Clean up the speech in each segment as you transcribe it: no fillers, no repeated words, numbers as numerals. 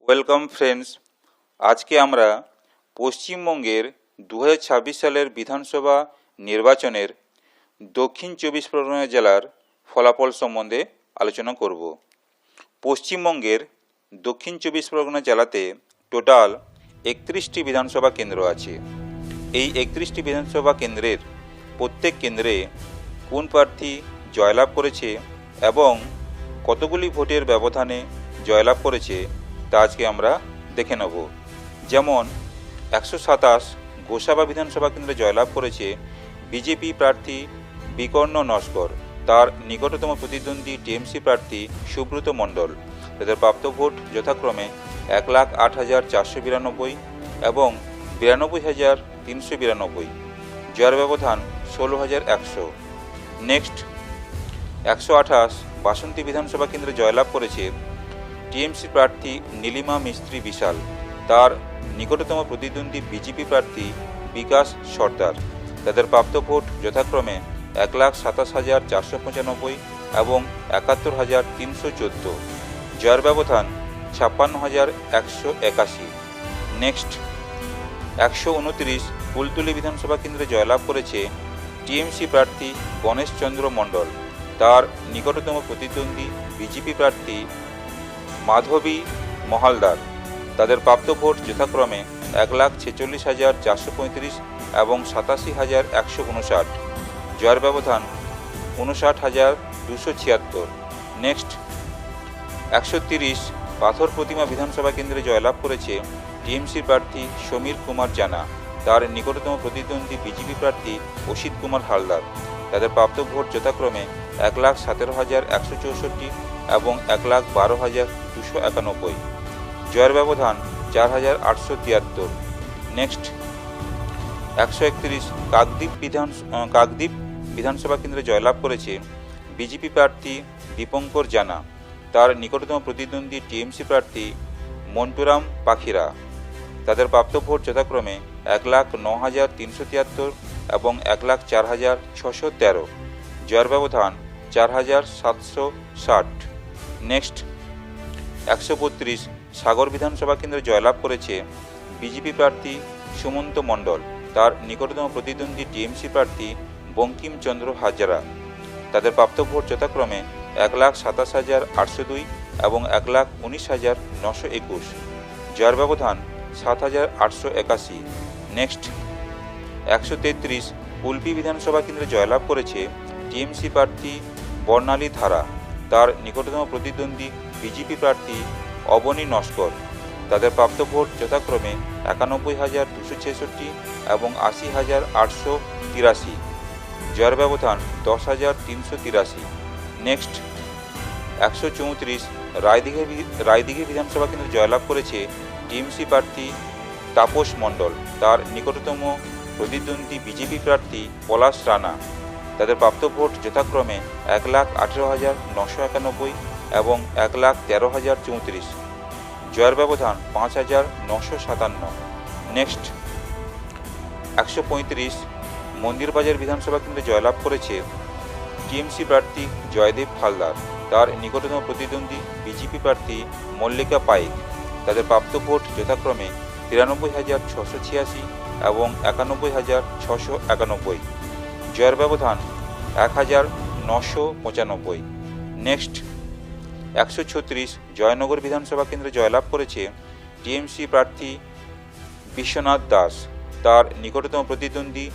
Welcome friends. আজকে আমরা পশ্চিমবঙ্গের 2026 সালের বিধানসভা নির্বাচনের দক্ষিণ 24 পরগনা জেলার ফলাফল সম্বন্ধে আলোচনা করব। পশ্চিমবঙ্গের দক্ষিণ 24 পরগনা জেলাতে টোটাল 31টি বিধানসভা কেন্দ্র আছে। এই 31টি বিধানসভা কেন্দ্রের প্রত্যেক কেন্দ্রে কোন প্রার্থী জয়লাভ করেছে এবং কতগুলি ভোটের ব্যবধানে জয়লাভ করেছে তা আজকে আমরা দেখে নেব। যেমন 127 গোসাবা বিধানসভা কেন্দ্রে জয়লাভ করেছে বিজেপি প্রার্থী বিকর্ণ নস্কর, তার নিকটতম প্রতিদ্বন্দ্বী টিএমসি প্রার্থী সুব্রত মণ্ডল। তাদের প্রাপ্ত ভোট যথাক্রমে 1,08,492 এবং 92,392। জয়ের ব্যবধান 16,100। নেক্সট 128 বাসন্তী বিধানসভা কেন্দ্রে জয়লাভ করেছে টিএমসি প্রার্থী নীলিমা মিস্ত্রি বিশাল, তার নিকটতম প্রতিদ্বন্দ্বী বিজেপি প্রার্থী বিকাশ সর্দার। তাদের প্রাপ্ত ভোট যথাক্রমে 1,27,495 এবং 71,314। জয়ের ব্যবধান 56,181। নেক্সট 129 কুলতলি বিধানসভা কেন্দ্রে জয়লাভ করেছে টিএমসি প্রার্থী গণেশ চন্দ্র মণ্ডল, তার নিকটতম প্রতিদ্বন্দ্বী বিজেপি প্রার্থী মাধবী মহালদার। তাদের প্রাপ্ত ভোট যথাক্রমে 1,46,435 এবং 87,159। জয়ের ব্যবধান 59,276। নেক্সট 130 পাথর প্রতিমা বিধানসভা কেন্দ্রে জয়লাভ করেছে টিএমসি প্রার্থী সমীর কুমার জানা, তার নিকটতম প্রতিদ্বন্দ্বী বিজেপি প্রার্থী অসিত কুমার হালদার। তাদের প্রাপ্ত ভোট যথাক্রমে 1,17,164 এবং 1,12,291। জয়ের ব্যবধান 4,873। নেক্সট 131 কাকদ্বীপ বিধানসভা কেন্দ্রে জয়লাভ করেছে বিজেপি প্রার্থী দীপঙ্কর জানা, তার নিকটতম প্রতিদ্বন্দ্বী টিএমসি প্রার্থী মন্টুরাম পাখিরা। তাদের প্রাপ্ত ভোট যথাক্রমে 1,09,373 এবং 1,04,613। জয়ের ব্যবধান 4,760। নেক্সট 132 সাগর বিধানসভা কেন্দ্রে জয়লাভ করেছে বিজেপি প্রার্থী সুমন্ত মণ্ডল, তার নিকটতম প্রতিদ্বন্দ্বী টিএমসি প্রার্থী বঙ্কিমচন্দ্র হাজরা। তাদের প্রাপ্ত ভোট যথাক্রমে 1,27,802 এবং 1,19,921। জয়ের ব্যবধান 7,881। নেক্সট 133 কুলপি বিধানসভা কেন্দ্রে জয়লাভ করেছে টিএমসি প্রার্থী বর্ণালী ধারা, তার নিকটতম প্রতিদ্বন্দ্বী বিজেপি প্রার্থী অবনী নস্কর। তাদের প্রাপ্ত ভোট যথাক্রমে 91,266 এবং 80,883। জয়ের ব্যবধান 10,383। নেক্সট 134 রায়দিঘি বিধানসভা কেন্দ্রে জয়লাভ করেছে টিএমসি প্রার্থী তাপস মণ্ডল, তার নিকটতম প্রতিদ্বন্দ্বী বিজেপি প্রার্থী পলাশ রানা। তাদের প্রাপ্ত ভোট যথাক্রমে 1,18,991 এবং 1,13,034। জয়ের ব্যবধান 5,957। নেক্সট 135 মন্দিরবাজার বিধানসভা কেন্দ্রে জয়লাভ করেছে টিএমসি প্রার্থী জয়দেব হালদার, তার নিকটতম প্রতিদ্বন্দ্বী বিজেপি প্রার্থী মল্লিকা পাইক। তাদের প্রাপ্ত ভোট যথাক্রমে 93,686 এবং 91,691। জয়ের ব্যবধান 1,995। নেক্সট 136 জয়নগর বিধানসভা কেন্দ্রে জয়লাভ করেছে টিএমসি প্রার্থী বিশ্বনাথ দাস, তার নিকটতম প্রতিদ্বন্দ্বী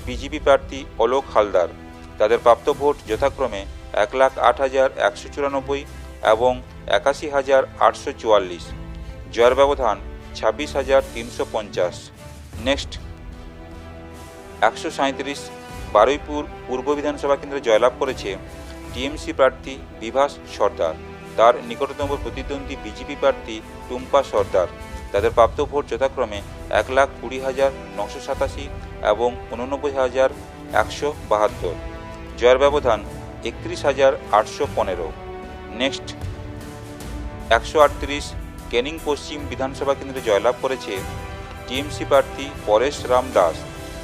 বিজেপি প্রার্থী অলোক হালদার। তাদের প্রাপ্ত ভোট যথাক্রমে 1,08,194 এবং 81,844। জয়ের ব্যবধান 26,350। নেক্সট 137 বারুইপুর পূর্ব বিধানসভা কেন্দ্রে জয়লাভ করেছে টিএমসি প্রার্থী বিভাস সর্দার, তার নিকটতম প্রতিদ্বন্দ্বী বিজেপি প্রার্থী টুম্পা সর্দার। তাদের প্রাপ্ত ভোট যথাক্রমে 1,20,987 এবং 89,172। জয়ের ব্যবধান 31,815। নেক্সট 138 ক্যানিং পশ্চিম বিধানসভা কেন্দ্রে জয়লাভ করেছে টিএমসি প্রার্থী পরেশ রাম দাস,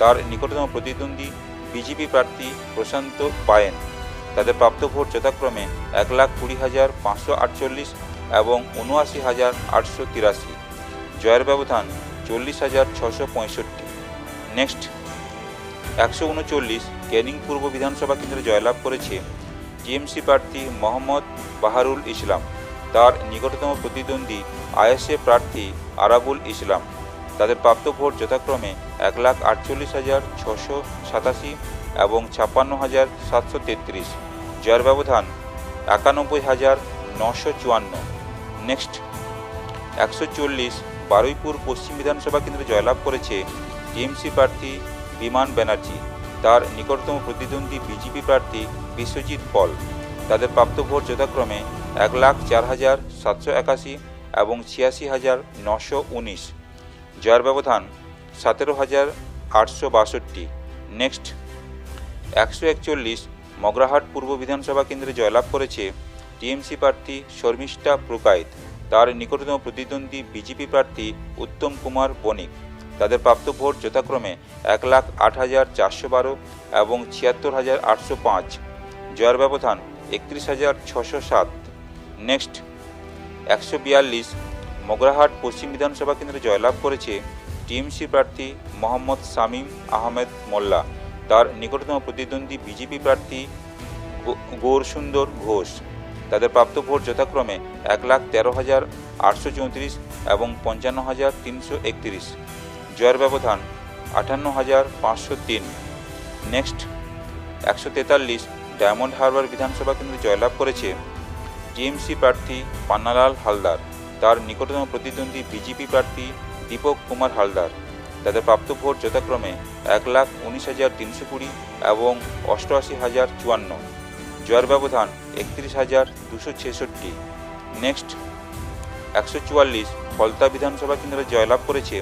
তার নিকটতম প্রতিদ্বন্দ্বী বিজেপি প্রার্থী প্রশান্ত পায়েন। তাদের প্রাপ্ত ভোট যথাক্রমে 1,20,548 এবং ৭৯,৮৮৩। জয়ের ব্যবধান ৪০,৬৬৫। নেক্সট ১৩৯ ক্যানিং পূর্ব বিধানসভা কেন্দ্রে জয়লাভ করেছে টিএমসি প্রার্থী মোহাম্মদ বাহারুল ইসলাম। তার নিকটতম প্রতিদ্বন্দ্বী আইএসএ প্রার্থী আরাবুল ইসলাম। তাদের প্রাপ্ত ভোট যথাক্রমে ১,৪৮,৬৮৭ এবং ৫৬,৭৩৩। জয়ের ব্যবধান ৯১,৯৫৪। নেক্সট ১৪০ বারুইপুর পশ্চিম বিধানসভা কেন্দ্রে জয়লাভ করেছে টিএমসি প্রার্থী বিমান ব্যানার্জি। তার নিকটতম প্রতিদ্বন্দ্বী বিজেপি প্রার্থী বিশ্বজিৎ পল। তাদের প্রাপ্ত ভোট যথাক্রমে ১,০৪,৭৮১ এবং ৮৬,৯১৯। জয়ের ব্যবধান ১৭,৮৬২। নেক্সট ১৪১ মগরাহাট পূর্ব বিধানসভা কেন্দ্রে জয়লাভ করেছে টিএমসি প্রার্থী শর্মিষ্ঠা পুরকাইত। তার নিকটতম প্রতিদ্বন্দ্বী বিজেপি প্রার্থী উত্তম কুমার বণিক। তাদের প্রাপ্ত ভোট যথাক্রমে ১,০৮,৪১২ এবং ৭৬,৮০৫। জয়ের ব্যবধান ৩১,৬০৭। নেক্সট ১৪২ মগরাহাট পশ্চিম বিধানসভা কেন্দ্রে জয়লাভ করেছে টিএমসি প্রার্থী মোহাম্মদ শামীম আহমেদ মোল্লা। তার নিকটতম প্রতিদ্বন্দ্বী বিজেপি প্রার্থী গৌরসুন্দর ঘোষ। তাদের প্রাপ্ত ভোট যথাক্রমে ১,১৩,৮৩৪ এবং ৫৫,৩৩১। জয়ের ব্যবধান ৫৮,৫০৩। নেক্সট ১৪৩ ডায়মন্ড হারবার বিধানসভা কেন্দ্রে জয়লাভ করেছে টিএমসি প্রার্থী পান্নালাল হালদার। তার নিকটতম প্রতিদ্বন্দ্বী বিজেপি প্রার্থী দীপক কুমার হালদার। তাদের প্রাপ্ত ভোট যথাক্রমে ১,১৯,৩২০ এবং ৮৮,০৫৪। জয়ের ব্যবধান ৩১,২৬৬। নেক্সট ১৪৪ ফলতা বিধানসভা কেন্দ্রে জয়লাভ করেছে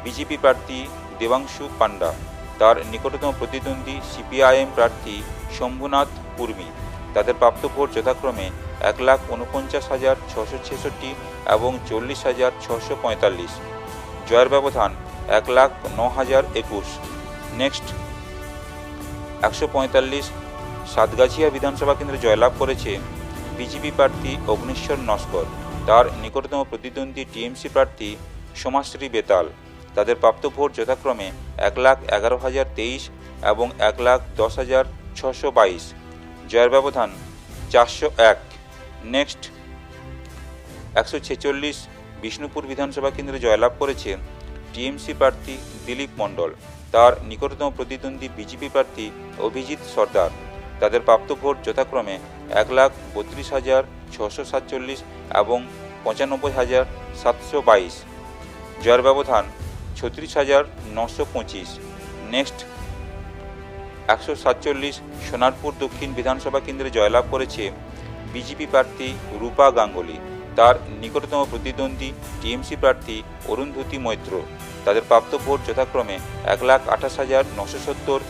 বিজেপি প্রার্থী দেবাংশু পান্ডা। তার নিকটতম প্রতিদ্বন্দ্বী সিপিআইএম প্রার্থী শম্ভুনাথ কুর্মী। তাদের প্রাপ্ত ভোট যথাক্রমে ১,৪৯,৬৬৬ এবং ৪০,৬৪৫। জয়ের ব্যবধান ১,০৯,০২১। নেক্সট ১৪৫ সাতগাছিয়া বিধানসভা কেন্দ্রে জয়লাভ করেছে বিজেপি প্রার্থী অগ্নিশ্বর নস্কর। তার নিকটতম প্রতিদ্বন্দ্বী টিএমসি প্রার্থী সোমাশ্রী বেতাল। তাদের প্রাপ্ত ভোট যথাক্রমে ১,১১,০২৩ এবং ১,১০,৬২২। জয়ের ব্যবধান ৪০১। নেক্সট ১৪৬ বিষ্ণুপুর বিধানসভা কেন্দ্রে জয়লাভ করেছে টিএমসি প্রার্থী দিলীপ মণ্ডল। তার নিকটতম প্রতিদ্বন্দ্বী বিজেপি প্রার্থী অভিজিৎ সর্দার। তাদের প্রাপ্ত ভোট যথাক্রমে ১,৩২,৬৪৭ এবং ৯৫,৭২২। জয়ের ব্যবধান ৩৬,৯২৫। নেক্সট ১৪৭ সোনারপুর দক্ষিণ বিধানসভা কেন্দ্রে জয়লাভ করেছে বিজেপি প্রার্থী রূপা গাঙ্গুলি। তার নিকটতম প্রতিদ্বন্দ্বী টিএমসি প্রার্থী অরুন্ধতী মৈত্র। তাদের প্রাপ্ত ভোট যথাক্রমে ১,২৮,৯৭০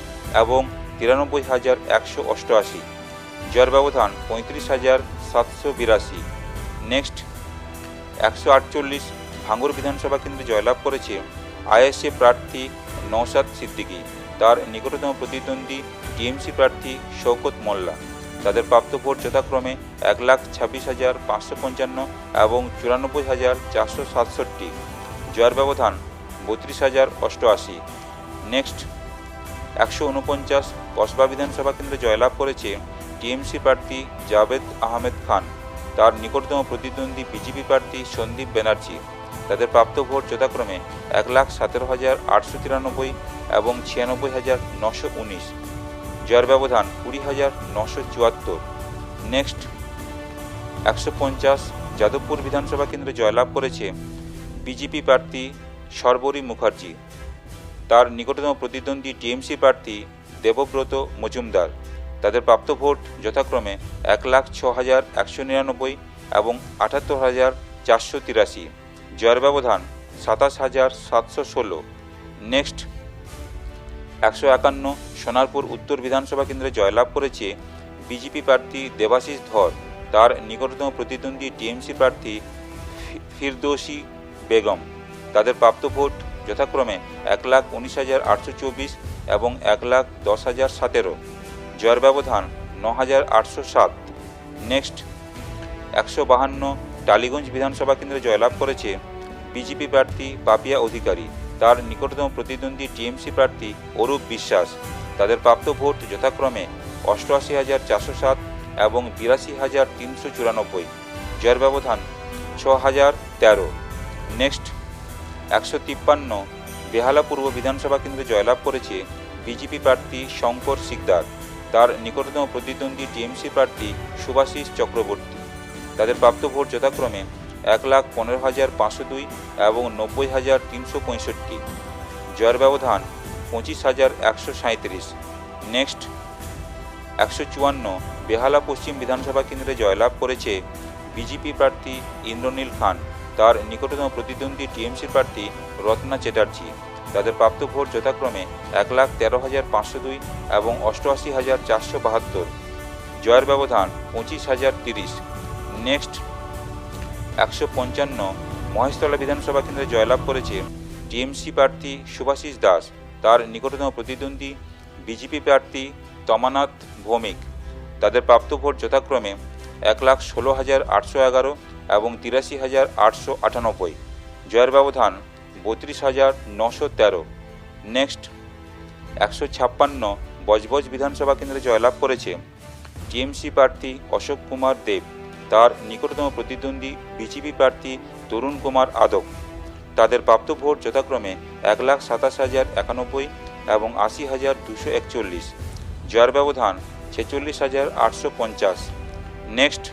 এবং ৯৩,১৮৮। জয়ের ব্যবধান ৩৫,৭৮২। নেক্সট ১৪৮ ভাঙ্গুর বিধানসভা কেন্দ্রে জয়লাভ করেছে আইএসএ প্রার্থী নওশাদ সিদ্দিকী। তার নিকটতম প্রতিদ্বন্দ্বী টিএমসি প্রার্থী শওকত মোল্লা। তাদের প্রাপ্ত ভোট যথাক্রমে ১,২৬,৫৫৫ এবং ৯৪,৪৬৭। জয়ের ব্যবধান ৩২,০৮৮। নেক্সট ১৪৯ কসবা বিধানসভা কেন্দ্রে জয়লাভ করেছে টিএমসি প্রার্থী জাভেদ আহমেদ খান। তার নিকটতম প্রতিদ্বন্দ্বী বিজেপি প্রার্থী সন্দীপ ব্যানার্জি। তাদের প্রাপ্ত ভোট যথাক্রমে ১,১৭,৮৯৩ এবং ৯৬,৯১৯। জয়ের ব্যবধান ২০,৯৭৪। নেক্সট ১৫০ যাদবপুর বিধানসভা কেন্দ্রে জয়লাভ করেছে বিজেপি প্রার্থী সর্বরী মুখার্জি। তার নিকটতম প্রতিদ্বন্দ্বী টিএমসি প্রার্থী দেবব্রত মজুমদার। তাদের প্রাপ্ত ভোট যথাক্রমে ১,০৬,১৯৯ এবং ৭৮,৪৮৩। জয়ের ব্যবধান ২৭,৭১৬। নেক্সট ১৫১ সোনারপুর উত্তর বিধানসভা কেন্দ্রে জয়লাভ করেছে বিজেপি প্রার্থী দেবাশিস ধর। তার নিকটতম প্রতিদ্বন্দ্বী টিএমসি প্রার্থী ফিরদৌসী বেগম। তাদের প্রাপ্ত ভোট যথাক্রমে ১,১৯,৮২৪ এবং ১,১০,০১৭। জয়ের ব্যবধান ৯,৮০৭। নেক্সট ১৫২ টালিগঞ্জ বিধানসভা কেন্দ্রে জয়লাভ করেছে বিজেপি প্রার্থী পাপিয়া অধিকারী। তার নিকটতম প্রতিদ্বন্দ্বী টিএমসি প্রার্থী অরূপ বিশ্বাস। তাদের প্রাপ্ত ভোট যথাক্রমে 88,407 এবং 82,394। জয়ের ব্যবধান 6,013। নেক্সট 153 বেহালা পূর্ব বিধানসভা কেন্দ্রে জয়লাভ করেছে বিজেপি প্রার্থী শঙ্কর সিকদার। তার নিকটতম প্রতিদ্বন্দ্বী টিএমসি প্রার্থী শুভাশিস চক্রবর্তী। তাদের প্রাপ্ত ভোট যথাক্রমে 1,15,502 এবং 90,365। জয়ের ব্যবধান 25,137। নেক্সট 154 বেহালা পশ্চিম বিধানসভা কেন্দ্রে জয়লাভ করেছে বিজেপি প্রার্থী ইন্দ্রনীল খান। তার নিকটতম প্রতিদ্বন্দ্বী টিএমসি প্রার্থী রত্না চ্যাটার্জি। তাদের প্রাপ্ত ভোট যথাক্রমে 1,13,502 এবং 88,472। জয়ের ব্যবধান 25,030। নেক্সট 155 মহেশতলা বিধানসভা কেন্দ্রে জয়লাভ করেছে টিএমসি প্রার্থী শুভাশিস দাস। তার নিকটতম প্রতিদ্বন্দ্বী বিজেপি প্রার্থী তমানাথ ভৌমিক। তাদের প্রাপ্ত ভোট যথাক্রমে 1,16,811 এবং 83,898। জয়ের ব্যবধান 32,913। নেক্সট 156 বজবজ বিধানসভা কেন্দ্রে জয়লাভ করেছে টিএমসি প্রার্থী অশোক কুমার দেব। তার নিকটতম প্রতিদ্বন্দ্বী বিজেপি প্রার্থী তরুণ কুমার আদক। তাদের প্রাপ্ত ভোট যথাক্রমে 1,27,091 এবং 80,241। জয়ের ব্যবধান 46,850। নেক্সট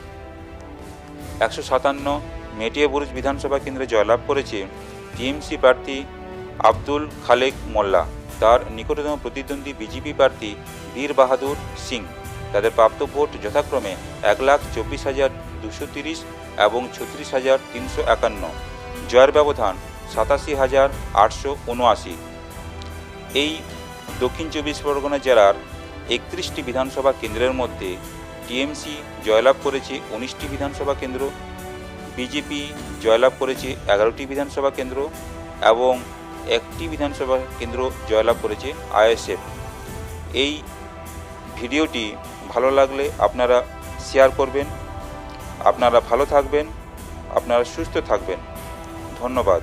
157 মেটিয়াবুরুজ বিধানসভা কেন্দ্রে জয়লাভ করেছে টিএমসি প্রার্থী আব্দুল খালেক মোল্লা। তার নিকটতম প্রতিদ্বন্দ্বী বিজেপি প্রার্থী বীর বাহাদুর সিং। তাদের প্রাপ্ত ভোট যথাক্রমে 1,24,230 এবং 36,351। জয়ের ব্যবধান 87,879। এই দক্ষিণ 24 পরগনা জেলার 31টি বিধানসভা কেন্দ্রের মধ্যে টিএমসি জয়লাভ করেছে 19টি বিধানসভা কেন্দ্র, বিজেপি জয়লাভ করেছে 11টি বিধানসভা কেন্দ্র এবং 1টি বিধানসভা কেন্দ্র জয়লাভ করেছে আইএসএফ। এই ভিডিওটি ভালো লাগলে আপনারা শেয়ার করবেন। আপনারা ভালো থাকবেন, আপনারা সুস্থ থাকবেন। ধন্যবাদ।